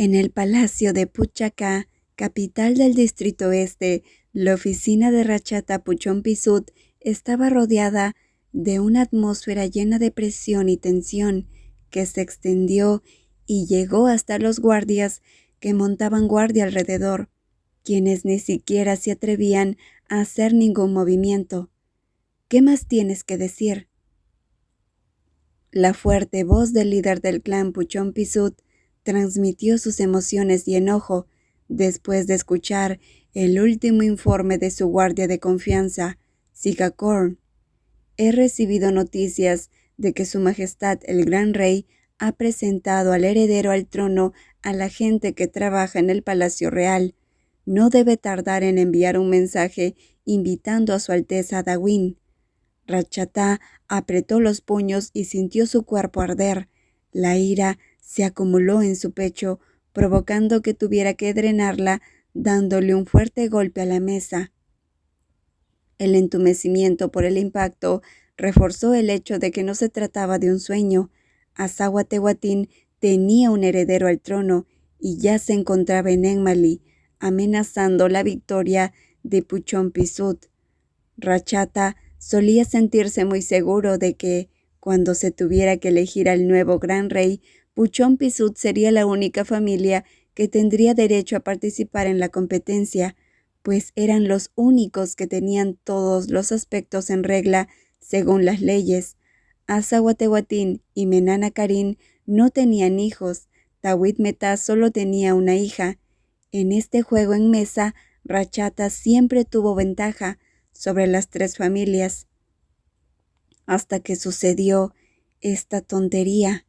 En el palacio de Puchacá, capital del distrito este, la oficina de Ratchata Puchonpisut estaba rodeada de una atmósfera llena de presión y tensión que se extendió y llegó hasta los guardias que montaban guardia alrededor, quienes ni siquiera se atrevían a hacer ningún movimiento. ¿Qué más tienes que decir? La fuerte voz del líder del clan Puchonpisut transmitió sus emociones y enojo después de escuchar el último informe de su guardia de confianza, Sigakorn. He recibido noticias de que Su Majestad el Gran Rey ha presentado al heredero al trono a la gente que trabaja en el Palacio Real. No debe tardar en enviar un mensaje invitando a Su Alteza Dawin. Ratchata apretó los puños y sintió su cuerpo arder. La ira se acumuló en su pecho, provocando que tuviera que drenarla, dándole un fuerte golpe a la mesa. El entumecimiento por el impacto reforzó el hecho de que no se trataba de un sueño. Azahuatehuatín tenía un heredero al trono y ya se encontraba en Enmali, amenazando la victoria de Puchonpisut. Ratchata solía sentirse muy seguro de que, cuando se tuviera que elegir al nuevo gran rey, Puchonpisut sería la única familia que tendría derecho a participar en la competencia, pues eran los únicos que tenían todos los aspectos en regla según las leyes. Azahuatehuatín y Menanakarín no tenían hijos, Tawit Metá solo tenía una hija. En este juego en mesa, Ratchata siempre tuvo ventaja sobre las tres familias, hasta que sucedió esta tontería.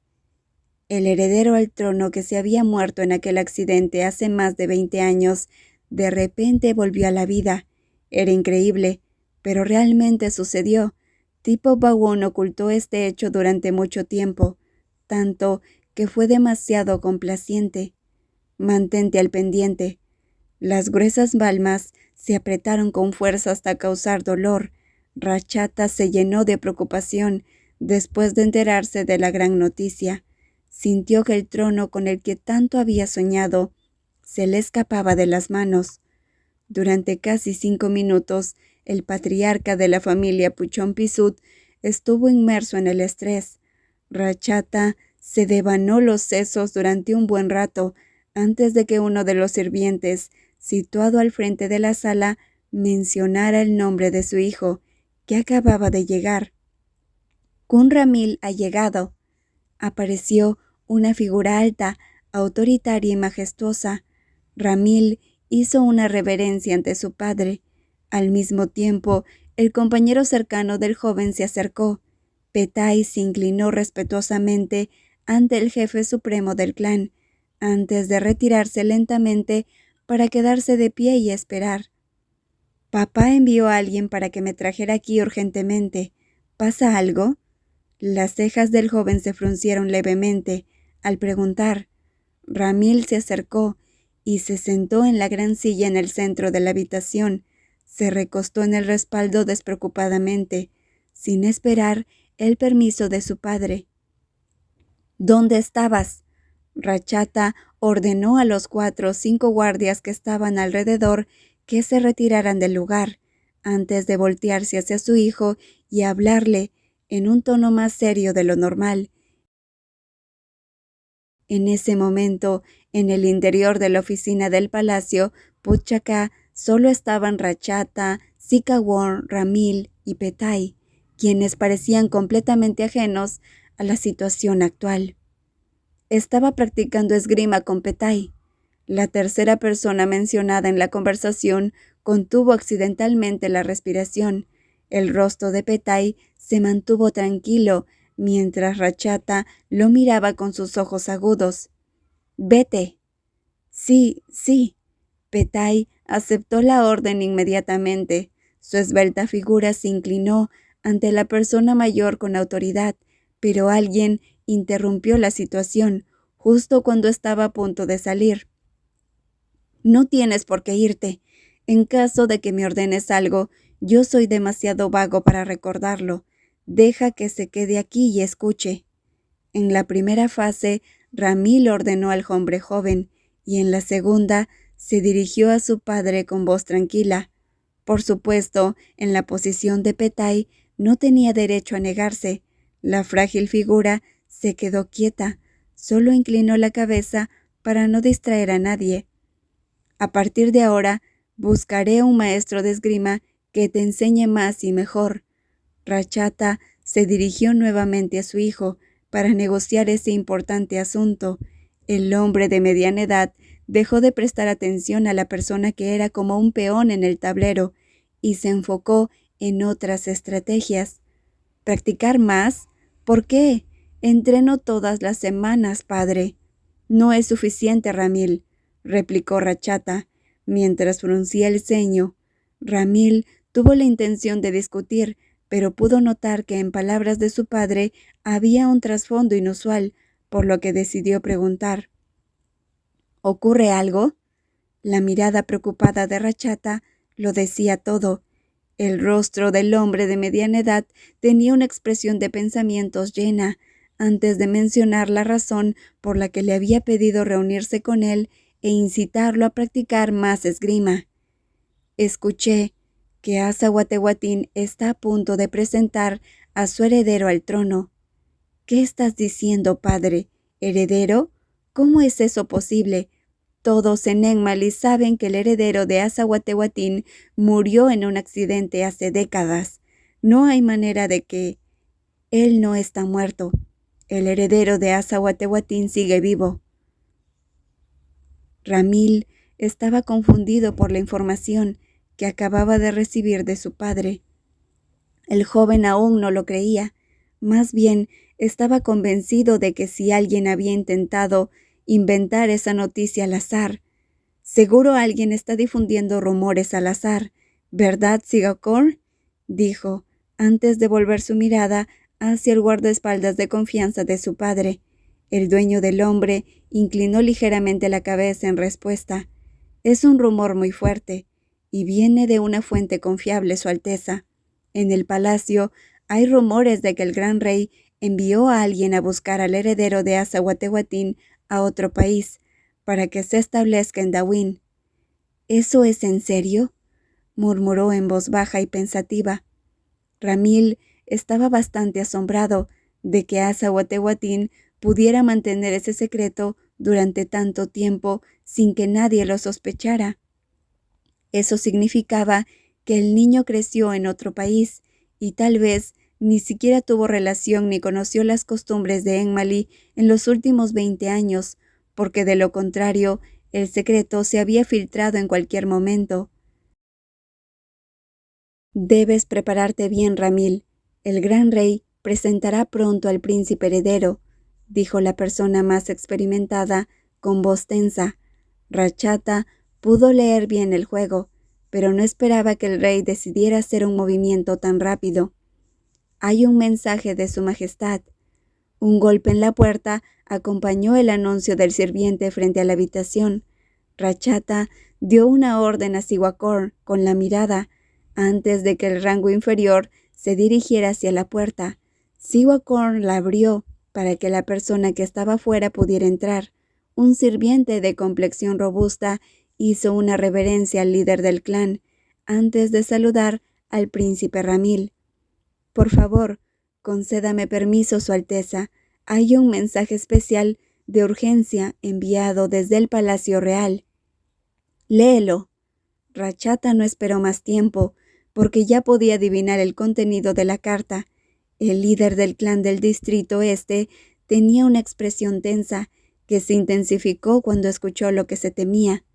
El heredero al trono, que se había muerto en aquel accidente hace más de 20 años, de repente volvió a la vida. Era increíble, pero realmente sucedió. Tipo Bawon ocultó este hecho durante mucho tiempo, tanto que fue demasiado complaciente. Mantente al pendiente. Las gruesas palmas se apretaron con fuerza hasta causar dolor. Ratchata se llenó de preocupación después de enterarse de la gran noticia. Sintió que el trono con el que tanto había soñado se le escapaba de las manos. Durante casi 5 minutos, el patriarca de la familia Puchonpisut estuvo inmerso en el estrés. Ratchata se devanó los sesos durante un buen rato antes de que uno de los sirvientes, situado al frente de la sala, mencionara el nombre de su hijo, que acababa de llegar. Kun Ramil ha llegado. Apareció una figura alta, autoritaria y majestuosa. Ramil hizo una reverencia ante su padre. Al mismo tiempo, el compañero cercano del joven se acercó. Petai se inclinó respetuosamente ante el jefe supremo del clan, antes de retirarse lentamente para quedarse de pie y esperar. Papá envió a alguien para que me trajera aquí urgentemente. ¿Pasa algo? Las cejas del joven se fruncieron levemente al preguntar. Ramil se acercó y se sentó en la gran silla en el centro de la habitación. Se recostó en el respaldo despreocupadamente, sin esperar el permiso de su padre. ¿Dónde estabas? Ratchata ordenó a los 4 o 5 guardias que estaban alrededor que se retiraran del lugar, antes de voltearse hacia su hijo y hablarle en un tono más serio de lo normal. En ese momento, en el interior de la oficina del palacio, Puchacá, solo estaban Ratchata, Sigakorn, Ramil y Petai, quienes parecían completamente ajenos a la situación actual. Estaba practicando esgrima con Petai. La tercera persona mencionada en la conversación contuvo accidentalmente la respiración. El rostro de Petai se mantuvo tranquilo mientras Ratchata lo miraba con sus ojos agudos. «Vete». «Sí, sí». Petai aceptó la orden inmediatamente. Su esbelta figura se inclinó ante la persona mayor con autoridad, pero alguien interrumpió la situación justo cuando estaba a punto de salir. «No tienes por qué irte. En caso de que me ordenes algo, yo soy demasiado vago para recordarlo. Deja que se quede aquí y escuche». En la primera fase, Ramil ordenó al hombre joven, y en la segunda se dirigió a su padre con voz tranquila. Por supuesto, en la posición de Petai no tenía derecho a negarse. La frágil figura se quedó quieta, solo inclinó la cabeza para no distraer a nadie. A partir de ahora, buscaré un maestro de esgrima que te enseñe más y mejor. Rachata se dirigió nuevamente a su hijo para negociar ese importante asunto. El hombre de mediana edad dejó de prestar atención a la persona que era como un peón en el tablero y se enfocó en otras estrategias. ¿Practicar más? ¿Por qué? Entreno todas las semanas, padre. No es suficiente, Ramil, replicó Rachata, mientras fruncía el ceño. Ramil tuvo la intención de discutir, pero pudo notar que en palabras de su padre había un trasfondo inusual, por lo que decidió preguntar. ¿Ocurre algo? La mirada preocupada de Rachata lo decía todo. El rostro del hombre de mediana edad tenía una expresión de pensamientos llena, antes de mencionar la razón por la que le había pedido reunirse con él e incitarlo a practicar más esgrima. Escuché que Asa Watehuatín está a punto de presentar a su heredero al trono. ¿Qué estás diciendo, padre? ¿Heredero? ¿Cómo es eso posible? Todos en Enmali saben que el heredero de Asa Watehuatín murió en un accidente hace décadas. No hay manera de que... Él no está muerto. El heredero de Asa Watehuatín sigue vivo. Ramil estaba confundido por la información que acababa de recibir de su padre. El joven aún no lo creía. Más bien, estaba convencido de que si alguien había intentado inventar esa noticia al azar, seguro alguien está difundiendo rumores al azar, ¿verdad, Sigacor?, dijo, antes de volver su mirada hacia el guardaespaldas de confianza de su padre. El dueño del hombre inclinó ligeramente la cabeza en respuesta. Es un rumor muy fuerte, y viene de una fuente confiable, Su Alteza. En el palacio hay rumores de que el gran rey envió a alguien a buscar al heredero de Asa Watehuatín a otro país, para que se establezca en Dawin. ¿Eso es en serio?, murmuró en voz baja y pensativa. Ramil estaba bastante asombrado de que Asa Watehuatín pudiera mantener ese secreto durante tanto tiempo sin que nadie lo sospechara. Eso significaba que el niño creció en otro país y tal vez ni siquiera tuvo relación ni conoció las costumbres de Enmali en los últimos 20 años, porque de lo contrario, el secreto se había filtrado en cualquier momento. Debes prepararte bien, Ramil. El gran rey presentará pronto al príncipe heredero, dijo la persona más experimentada con voz tensa. Rachata pudo leer bien el juego, pero no esperaba que el rey decidiera hacer un movimiento tan rápido. Hay un mensaje de su majestad. Un golpe en la puerta acompañó el anuncio del sirviente frente a la habitación. Rachata dio una orden a Siwakor con la mirada, antes de que el rango inferior se dirigiera hacia la puerta. Siwakor la abrió para que la persona que estaba fuera pudiera entrar. Un sirviente de complexión robusta hizo una reverencia al líder del clan, antes de saludar al príncipe Ramil. Por favor, concédame permiso, Su Alteza. Hay un mensaje especial de urgencia enviado desde el Palacio Real. Léelo. Rachata no esperó más tiempo, porque ya podía adivinar el contenido de la carta. El líder del clan del distrito este tenía una expresión tensa que se intensificó cuando escuchó lo que se temía.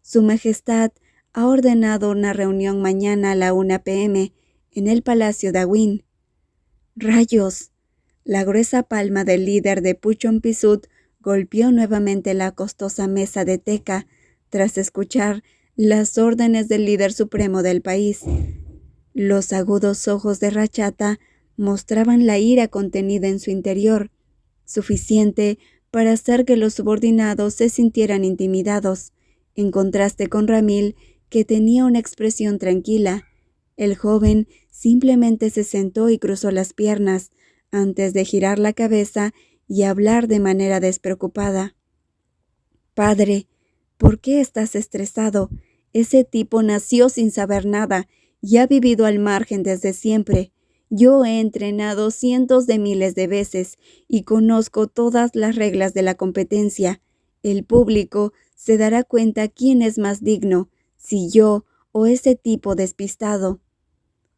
Su Majestad ha ordenado una reunión mañana a la 1 p.m. en el Palacio Dawin. ¡Rayos! La gruesa palma del líder de Puchonpisut golpeó nuevamente la costosa mesa de teca tras escuchar las órdenes del líder supremo del país. Los agudos ojos de Rachata mostraban la ira contenida en su interior, suficiente para hacer que los subordinados se sintieran intimidados, en contraste con Ramil, que tenía una expresión tranquila. El joven simplemente se sentó y cruzó las piernas, antes de girar la cabeza y hablar de manera despreocupada. «Padre, ¿Por qué estás estresado? Ese tipo nació sin saber nada y ha vivido al margen desde siempre. Yo he entrenado cientos de miles de veces y conozco todas las reglas de la competencia. El público se dará cuenta quién es más digno, si yo o ese tipo despistado.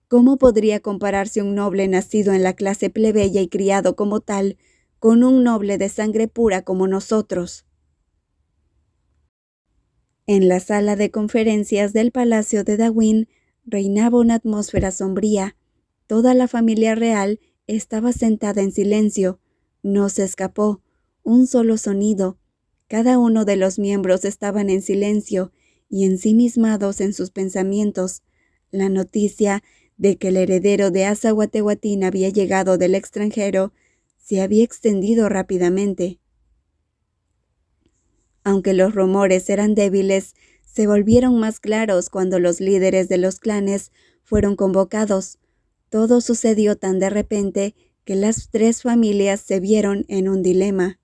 ¿Cómo podría compararse un noble nacido en la clase plebeya y criado como tal con un noble de sangre pura como nosotros? En la sala de conferencias del Palacio de Dawin reinaba una atmósfera sombría. Toda la familia real estaba sentada en silencio. No se escapó un solo sonido. Cada uno de los miembros estaban en silencio y ensimismados en sus pensamientos. La noticia de que el heredero de Azahuatehuatín había llegado del extranjero se había extendido rápidamente. Aunque los rumores eran débiles, se volvieron más claros cuando los líderes de los clanes fueron convocados. Todo sucedió tan de repente que las tres familias se vieron en un dilema.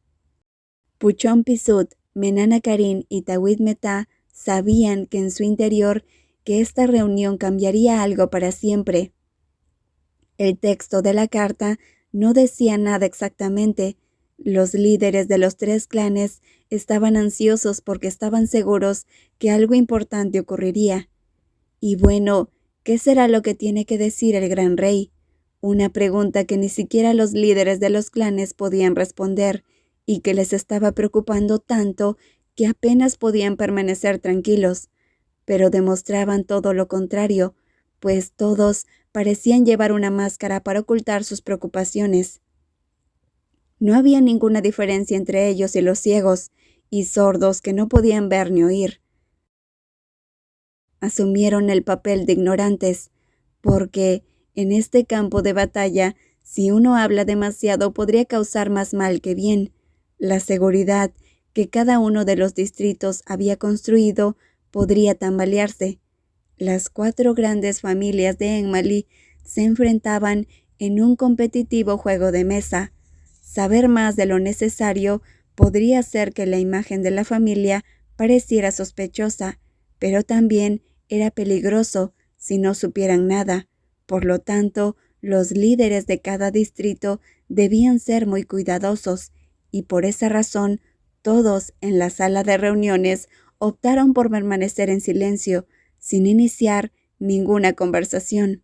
Puchón Pisut, Menana Karin y Tawit Metá sabían que en su interior que esta reunión cambiaría algo para siempre. El texto de la carta no decía nada exactamente. Los líderes de los tres clanes estaban ansiosos porque estaban seguros que algo importante ocurriría. Y bueno, ¿qué será lo que tiene que decir el gran rey? Una pregunta que ni siquiera los líderes de los clanes podían responder y que les estaba preocupando tanto que apenas podían permanecer tranquilos, pero demostraban todo lo contrario, pues todos parecían llevar una máscara para ocultar sus preocupaciones. No había ninguna diferencia entre ellos y los ciegos y sordos que no podían ver ni oír. Asumieron el papel de ignorantes, porque en este campo de batalla, si uno habla demasiado podría causar más mal que bien. La seguridad que cada uno de los distritos había construido podría tambalearse. Las 4 grandes familias de Enmali se enfrentaban en un competitivo juego de mesa. Saber más de lo necesario podría hacer que la imagen de la familia pareciera sospechosa, pero también era peligroso si no supieran nada. Por lo tanto, los líderes de cada distrito debían ser muy cuidadosos, y por esa razón, todos en la sala de reuniones optaron por permanecer en silencio, sin iniciar ninguna conversación.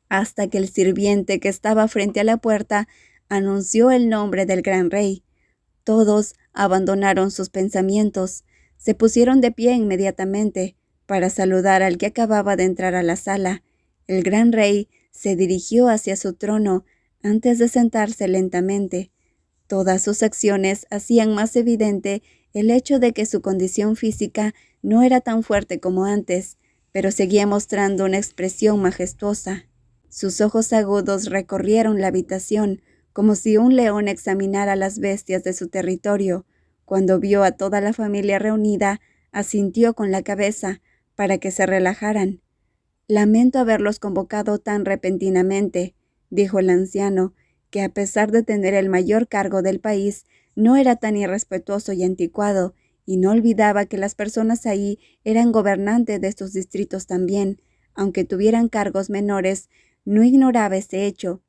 Hasta que el sirviente que estaba frente a la puerta anunció el nombre del gran rey. Todos abandonaron sus pensamientos, se pusieron de pie inmediatamente para saludar al que acababa de entrar a la sala. El gran rey se dirigió hacia su trono antes de sentarse lentamente. Todas sus acciones hacían más evidente el hecho de que su condición física no era tan fuerte como antes, pero seguía mostrando una expresión majestuosa. Sus ojos agudos recorrieron la habitación, como si un león examinara las bestias de su territorio. Cuando vio a toda la familia reunida, asintió con la cabeza para que se relajaran. «Lamento haberlos convocado tan repentinamente», dijo el anciano, que a pesar de tener el mayor cargo del país, no era tan irrespetuoso y anticuado, y no olvidaba que las personas ahí eran gobernantes de estos distritos también. Aunque tuvieran cargos menores, no ignoraba ese hecho,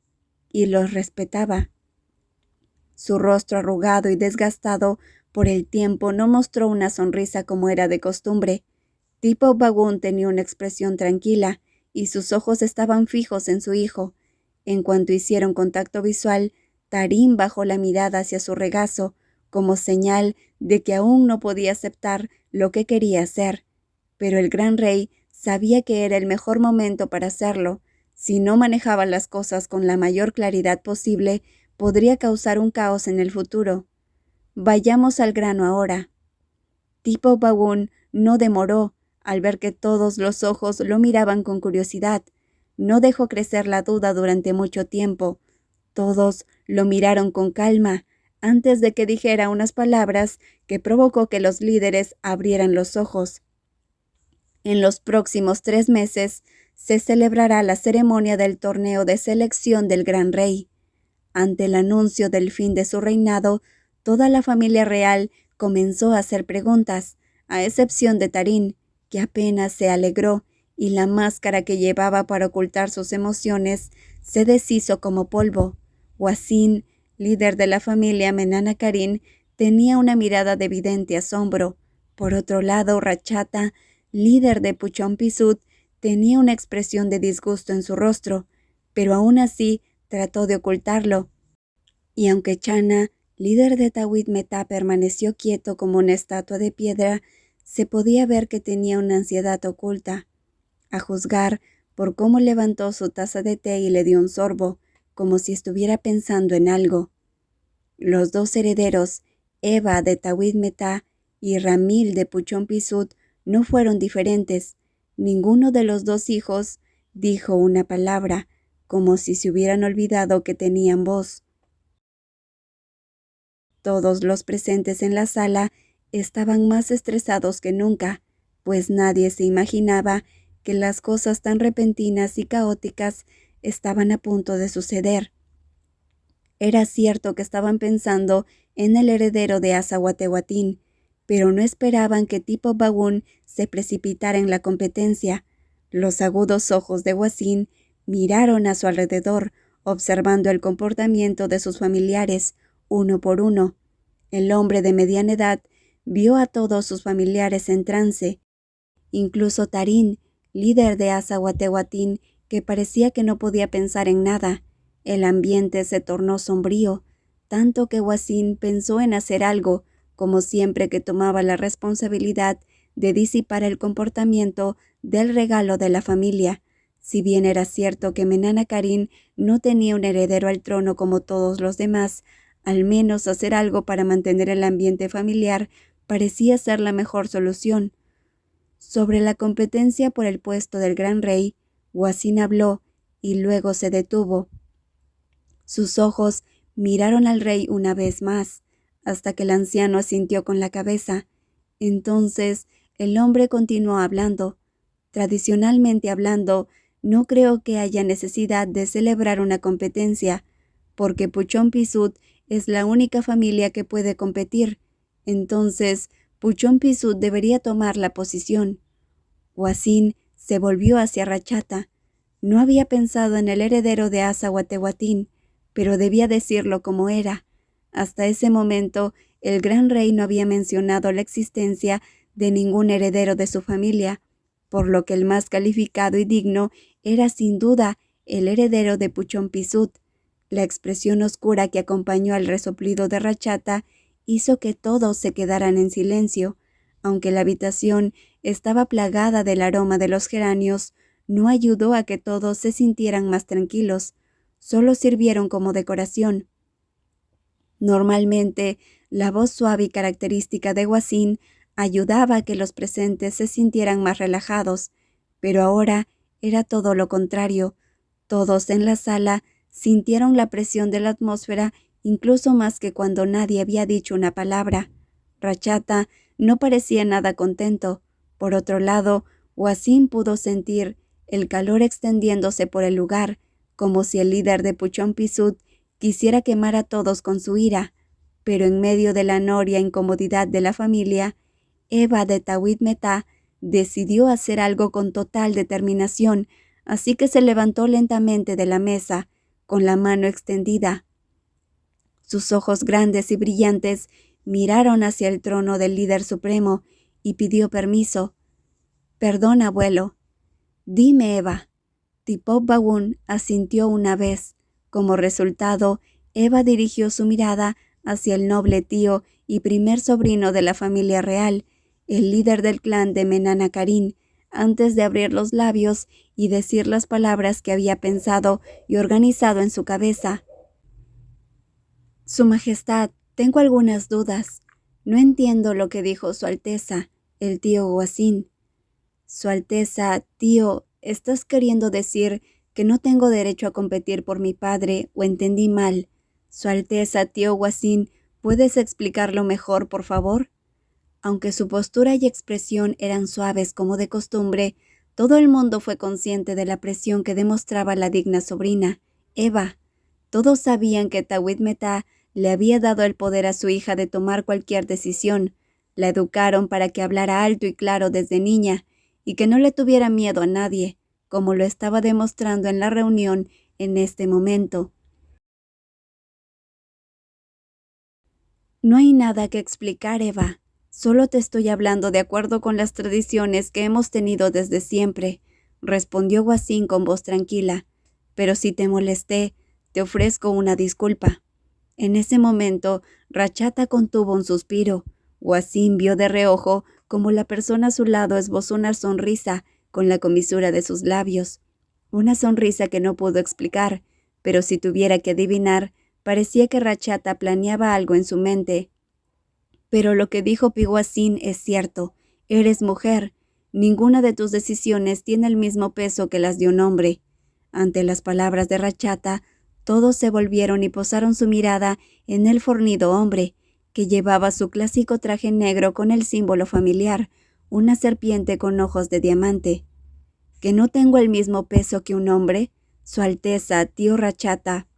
y los respetaba. Su rostro arrugado y desgastado por el tiempo no mostró una sonrisa como era de costumbre. Tipo Bagun tenía una expresión tranquila, y sus ojos estaban fijos en su hijo. En cuanto hicieron contacto visual, Tarim bajó la mirada hacia su regazo, como señal de que aún no podía aceptar lo que quería hacer. Pero el gran rey sabía que era el mejor momento para hacerlo. Si no manejaba las cosas con la mayor claridad posible, podría causar un caos en el futuro. Vayamos al grano ahora. Tipo Bagun no demoró al ver que todos los ojos lo miraban con curiosidad. No dejó crecer la duda durante mucho tiempo. Todos lo miraron con calma antes de que dijera unas palabras que provocó que los líderes abrieran los ojos. En los próximos 3 meses se celebrará la ceremonia del torneo de selección del gran rey. Ante el anuncio del fin de su reinado, toda la familia real comenzó a hacer preguntas, a excepción de Tarín, que apenas se alegró, y la máscara que llevaba para ocultar sus emociones se deshizo como polvo. Wasim, líder de la familia Menana Karin, tenía una mirada de evidente asombro. Por otro lado, Rachata, líder de Puchon Pisut, tenía una expresión de disgusto en su rostro, pero aún así trató de ocultarlo. Y aunque Chana, líder de Tawid Metá, permaneció quieto como una estatua de piedra, se podía ver que tenía una ansiedad oculta. A juzgar por cómo levantó su taza de té y le dio un sorbo, como si estuviera pensando en algo. Los dos herederos, Eva de Tawid Metá y Ramil de Puchon Pisut, no fueron diferentes. Ninguno de los dos hijos dijo una palabra, como si se hubieran olvidado que tenían voz. Todos los presentes en la sala estaban más estresados que nunca, pues nadie se imaginaba que las cosas tan repentinas y caóticas estaban a punto de suceder. Era cierto que estaban pensando en el heredero de Azahuatehuatín, pero no esperaban que Tipo Bagún se precipitara en la competencia. Los agudos ojos de Wasim miraron a su alrededor, observando el comportamiento de sus familiares, uno por uno. El hombre de mediana edad vio a todos sus familiares en trance. Incluso Tarín, líder de Azahuatehuatín, que parecía que no podía pensar en nada. El ambiente se tornó sombrío, tanto que Wasim pensó en hacer algo, como siempre que tomaba la responsabilidad de disipar el comportamiento del regalo de la familia. Si bien era cierto que Menana Karin no tenía un heredero al trono como todos los demás, al menos hacer algo para mantener el ambiente familiar parecía ser la mejor solución. Sobre la competencia por el puesto del gran rey, Wasim habló y luego se detuvo. Sus ojos miraron al rey una vez más, hasta que el anciano asintió con la cabeza. Entonces el hombre continuó hablando. Tradicionalmente hablando, no creo que haya necesidad de celebrar una competencia, porque Puchon Pisut es la única familia que puede competir. Entonces, Puchon Pisut debería tomar la posición. Wasim se volvió hacia Rachata. No había pensado en el heredero de Azahuatehuatín, pero debía decirlo como era. Hasta ese momento, el gran rey no había mencionado la existencia de ningún heredero de su familia, por lo que el más calificado y digno era sin duda el heredero de Puchon Pisut. La expresión oscura que acompañó al resoplido de Rachata hizo que todos se quedaran en silencio. Aunque la habitación estaba plagada del aroma de los geranios, no ayudó a que todos se sintieran más tranquilos. Solo sirvieron como decoración. Normalmente, la voz suave y característica de Wasim ayudaba a que los presentes se sintieran más relajados, pero ahora era todo lo contrario. Todos en la sala sintieron la presión de la atmósfera incluso más que cuando nadie había dicho una palabra. Rachata no parecía nada contento. Por otro lado, Wasim pudo sentir el calor extendiéndose por el lugar, como si el líder de Puchon Pisut quisiera quemar a todos con su ira. Pero en medio de la noria incomodidad de la familia, Eva de Tawid Metá decidió hacer algo con total determinación, así que se levantó lentamente de la mesa, con la mano extendida. Sus ojos grandes y brillantes miraron hacia el trono del líder supremo y pidió permiso. «Perdón, abuelo». «Dime, Eva». Tipo Bagún asintió una vez. Como resultado, Eva dirigió su mirada hacia el noble tío y primer sobrino de la familia real, el líder del clan de Menana Karin, antes de abrir los labios y decir las palabras que había pensado y organizado en su cabeza. «Su Majestad, tengo algunas dudas. No entiendo lo que dijo Su Alteza, el tío Wasim». «Su Alteza, tío, ¿estás queriendo decir que no tengo derecho a competir por mi padre o entendí mal? Su Alteza, tío Wasim, ¿puedes explicarlo mejor, por favor?» Aunque su postura y expresión eran suaves como de costumbre, todo el mundo fue consciente de la presión que demostraba la digna sobrina, Eva. Todos sabían que Tawid Metá Le había dado el poder a su hija de tomar cualquier decisión. La educaron para que hablara alto y claro desde niña y que no le tuviera miedo a nadie, como lo estaba demostrando en la reunión en este momento. No hay nada que explicar, Eva. Solo te estoy hablando de acuerdo con las tradiciones que hemos tenido desde siempre, respondió Wasim con voz tranquila. Pero si te molesté, te ofrezco una disculpa. En ese momento, Rachata contuvo un suspiro. Wasim vio de reojo como la persona a su lado esbozó una sonrisa con la comisura de sus labios. Una sonrisa que no pudo explicar, pero si tuviera que adivinar, parecía que Rachata planeaba algo en su mente. Pero lo que dijo Wasim es cierto. Eres mujer. Ninguna de tus decisiones tiene el mismo peso que las de un hombre. Ante las palabras de Rachata, todos se volvieron y posaron su mirada en el fornido hombre, que llevaba su clásico traje negro con el símbolo familiar, una serpiente con ojos de diamante. ¿Que no tengo el mismo peso que un hombre? Su Alteza, tío Rachata.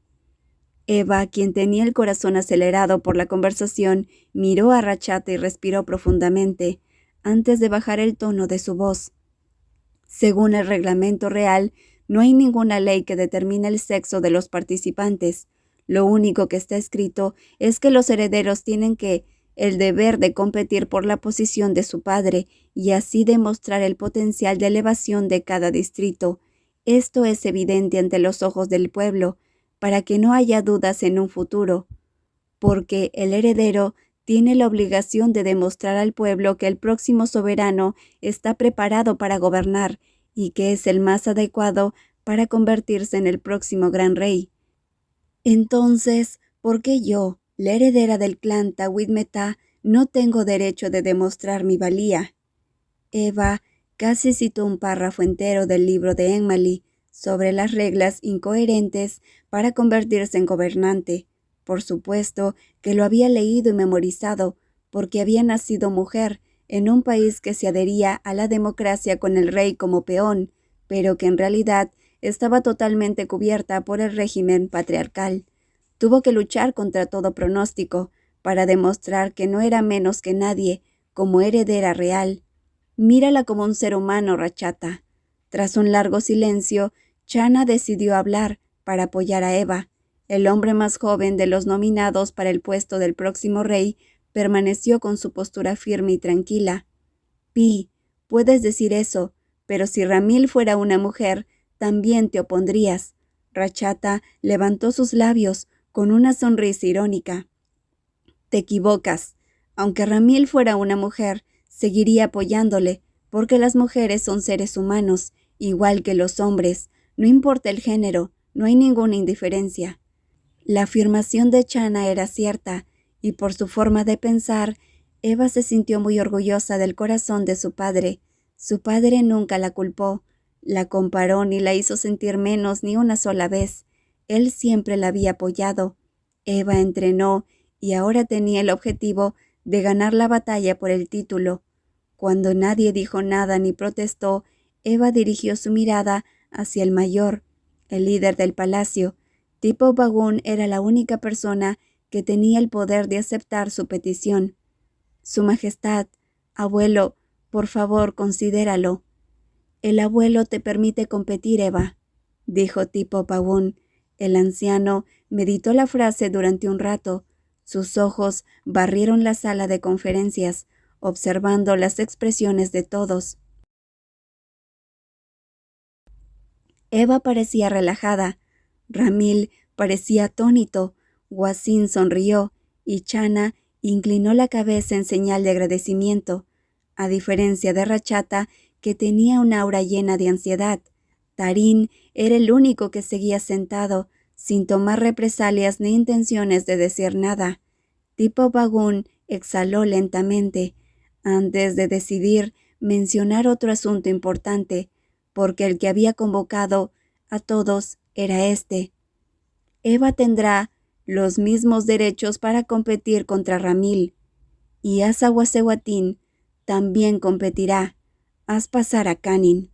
Eva, quien tenía el corazón acelerado por la conversación, miró a Rachata y respiró profundamente, antes de bajar el tono de su voz. Según el reglamento real, no hay ninguna ley que determine el sexo de los participantes. Lo único que está escrito es que los herederos tienen el deber de competir por la posición de su padre y así demostrar el potencial de elevación de cada distrito. Esto es evidente ante los ojos del pueblo, para que no haya dudas en un futuro, porque el heredero tiene la obligación de demostrar al pueblo que el próximo soberano está preparado para gobernar y que es el más adecuado para convertirse en el próximo gran rey. Entonces, ¿por qué yo, la heredera del clan Tawhid-Meta, no tengo derecho de demostrar mi valía? Eva casi citó un párrafo entero del libro de Enmali sobre las reglas incoherentes para convertirse en gobernante. Por supuesto que lo había leído y memorizado, porque había nacido mujer en un país que se adhería a la democracia con el rey como peón, pero que en realidad estaba totalmente cubierta por el régimen patriarcal. Tuvo que luchar contra todo pronóstico para demostrar que no era menos que nadie como heredera real. Mírala como un ser humano, Rachata. Tras un largo silencio, Chana decidió hablar para apoyar a Eva. El hombre más joven de los nominados para el puesto del próximo rey permaneció con su postura firme y tranquila. Pi, puedes decir eso, pero si Ramil fuera una mujer, también te opondrías. Rachata levantó sus labios con una sonrisa irónica. Te equivocas. Aunque Ramil fuera una mujer, seguiría apoyándole, porque las mujeres son seres humanos, igual que los hombres. No importa el género, no hay ninguna indiferencia. La afirmación de Chana era cierta, y por su forma de pensar, Eva se sintió muy orgullosa del corazón de su padre. Su padre nunca la culpó, la comparó ni la hizo sentir menos ni una sola vez. Él siempre la había apoyado. Eva entrenó y ahora tenía el objetivo de ganar la batalla por el título. Cuando nadie dijo nada ni protestó, Eva dirigió su mirada hacia el mayor, el líder del palacio. Tipo Bagún era la única persona que tenía el poder de aceptar su petición. Su Majestad, abuelo, por favor, considéralo. El abuelo te permite competir, Eva, dijo Tipo Bagún. El anciano meditó la frase durante un rato. Sus ojos barrieron la sala de conferencias, observando las expresiones de todos. Eva parecía relajada. Ramil parecía atónito. Wasim sonrió y Chana inclinó la cabeza en señal de agradecimiento. A diferencia de Rachata, que tenía un aura llena de ansiedad, Tarín era el único que seguía sentado, sin tomar represalias ni intenciones de decir nada. Tipo Bagún exhaló lentamente, antes de decidir mencionar otro asunto importante, porque el que había convocado a todos era este. Eva tendrá los mismos derechos para competir contra Ramil, y Asa Wasewatín también competirá. Haz pasar a Canin.